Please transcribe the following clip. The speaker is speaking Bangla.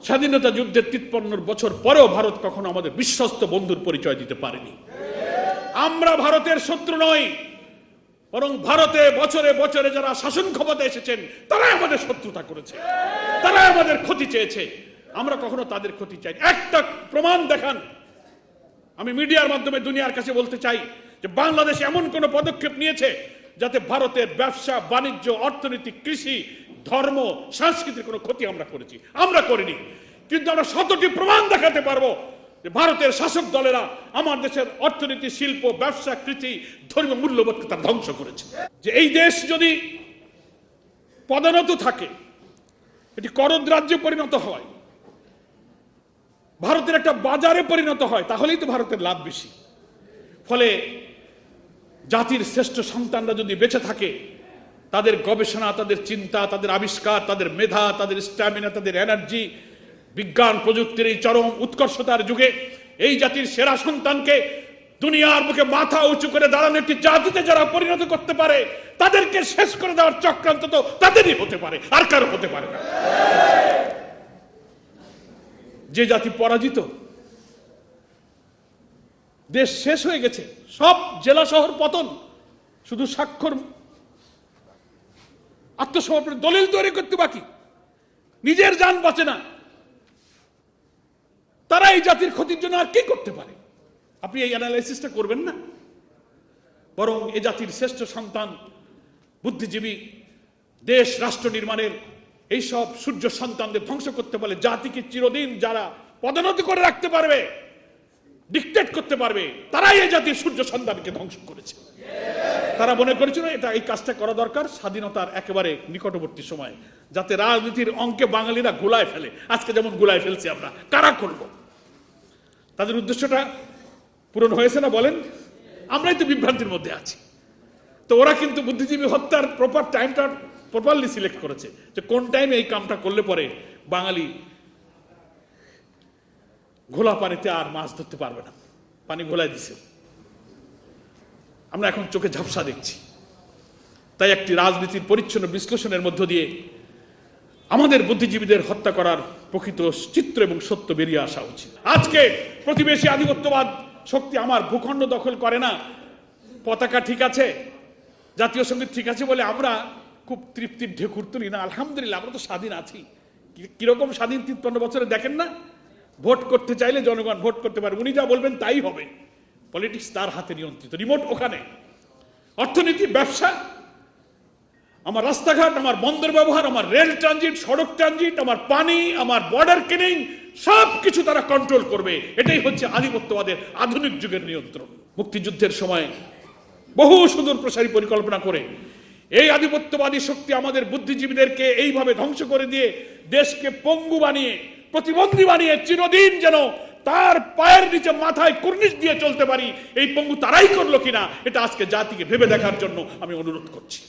স্বাধীনতা যুদ্ধের 53 বছর পরেও ভারত কখনো আমাদের বিশ্বস্ত বন্ধুর পরিচয় দিতে পারেনি। আমরা ভারতের শত্রু নই, বরং ভারতে বছরে বছরে যারা শাসন ক্ষমতা এসেছেন তারাই আমাদের শত্রুতা করেছে, তারাই আমাদের ক্ষতি চেয়েছে। আমরা কখনো তাদের ক্ষতি চাই। একটা প্রমাণ দেখান। আমি মিডিয়ার মাধ্যমে দুনিয়ার কাছে বলতে চাই যে বাংলাদেশ এমন কোন পদক্ষেপ নিয়েছে যাতে ভারতের ব্যবসা, বাণিজ্য, অর্থনীতি, কৃষি, ধর্ম, সংস্কৃতির কোনো ক্ষতি আমরা করেছি? আমরা করিনি। কিন্তু আমরা শতটি প্রমাণ দেখাতে পারবো যে ভারতের শাসক দলেরা আমার দেশের অর্থনীতি, শিল্প, ব্যবসা, কৃষি, ধর্মীয় মূল্যবোধকে তারা ধ্বংস করেছে। যে এই দেশ যদি পদোন্নত থাকে, এটি করদ রাজ্যে পরিণত হয়, ভারতের একটা বাজারে পরিণত হয়, তাহলেই তো ভারতের লাভ বেশি। ফলে জাতির শ্রেষ্ঠ সন্তানরা যদি বেঁচে থাকে, তাদের গবেষণা, তাদের চিন্তা, তাদের আবিষ্কার, তাদের মেধা, তাদের স্ট্যামিনা, তাদের এনার্জি, বিজ্ঞান প্রযুক্তির এই চরম উৎকর্ষতার যুগে এই জাতির সেরা সন্তানকে দুনিয়ার বুকে মাথা উঁচু করে দাঁড়ানো একটি জাতিতে যারা পরিণত করতে পারে, তাদেরকে শেষ করে দেওয়ার চক্রান্ত তো তাদেরই হতে পারে, আর কারো হতে পারে না। যে জাতি পরাজিত, দেশ শেষ হয়ে গেছে, সব জেলা শহর পতন, শুধু স্বাক্ষর, আত্মসমর্পণের দলিল তৈরি করতে বাকি, নিজের জান বাঁচে না, তারা এই জাতির ক্ষতির জন্য আর কি করতে পারে? আপনি এই অ্যানালাইসিসটা করবেন না, বরং এ জাতির শ্রেষ্ঠ সন্তান, বুদ্ধিজীবী, দেশ রাষ্ট্র নির্মাণের এইসব সূর্য সন্তানদের ধ্বংস করতে পারলে জাতিকে চিরদিন যারা পদোন্নত করে রাখতে পারবে, ডিক্টেট করতে পারবে, তারাই এই জাতির সূর্য সন্তানকে ধ্বংস করেছে। তারা মনে করেছিল এটা এই কাজটা করা দরকার স্বাধীনতার একেবারে নিকটবর্তী সময়, যাতে রাজনীতির অঙ্কে বাঙালিরা গোলায় ফেলে। আজকে যেমন গোলায় ফেলছে আমরা, কারা করব? তাদের উদ্দেশ্যটা পূরণ হয়েছে না বলেন? আমরাই তো বিভ্রান্তির মধ্যে আছি। তো ওরা কিন্তু বুদ্ধিজীবী হত্যার প্রপার টাইমটা প্রপারলি সিলেক্ট করেছে, যে কোন টাইমে এই কামটা করলে পরে বাঙালি ঘোলা পানিতে আর মাছ ধরতে পারবে না। পানি ঘোলায় দিছে, আমরা এখন চোখে ঝাপসা দেখছি। তাই একটি রাজনীতির পরিচ্ছন্ন বিশ্লেষণের মধ্য দিয়ে আমাদের বুদ্ধিজীবীদের হত্যা করার প্রকৃত চিত্র এবং সত্য বেরিয়ে আসা উচিত। আজকে প্রতিবেশী আধিপত্যবাদ শক্তি আমার ভূখণ্ড দখল করে না, পতাকা ঠিক আছে, জাতীয় সঙ্গীত ঠিক আছে বলে আমরা খুব তৃপ্তির ঢেকুর তুলি না। আলহামদুলিল্লাহ, আমরা তো স্বাধীন আছি। কিরকম স্বাধীন 53 বছরে দেখেন না? ভোট করতে চাইলে জনগণ ভোট করতে পারে, উনি যা বলবেন তাই হবে। পলিটিক্স তার হাতে নিয়ন্ত্রিত, রিমোট ওখানে। অর্থনীতি, ব্যবসা, আমার রাস্তাঘাট, আমার বন্দর ব্যবহার, আমার রেল ট্রানজিট, সড়ক ট্রানজিট, আমার পানি, আমার বর্ডার কেনিং, সব কিছু তারা কন্ট্রোল করবে। এটাই হচ্ছে আধিপত্যবাদের আধুনিক যুগের নিয়ন্ত্রণ। মুক্তিযুদ্ধের সময় বহু সুদূর প্রসারী পরিকল্পনা করে এই আধিপত্যবাদী শক্তি আমাদের বুদ্ধিজীবীদেরকে এইভাবে ধ্বংস করে দিয়ে দেশকে পঙ্গু বানিয়ে, প্রতিবন্ধী বানিয়ে চিরদিন যেন তার পায়ের নিচে মাথায় কুর্নিশ দিয়ে চলতে পারি, এই পঙ্গু তারাই করলো কিনা, এটা আজকে জাতিকে ভেবে দেখার জন্য আমি অনুরোধ করছি।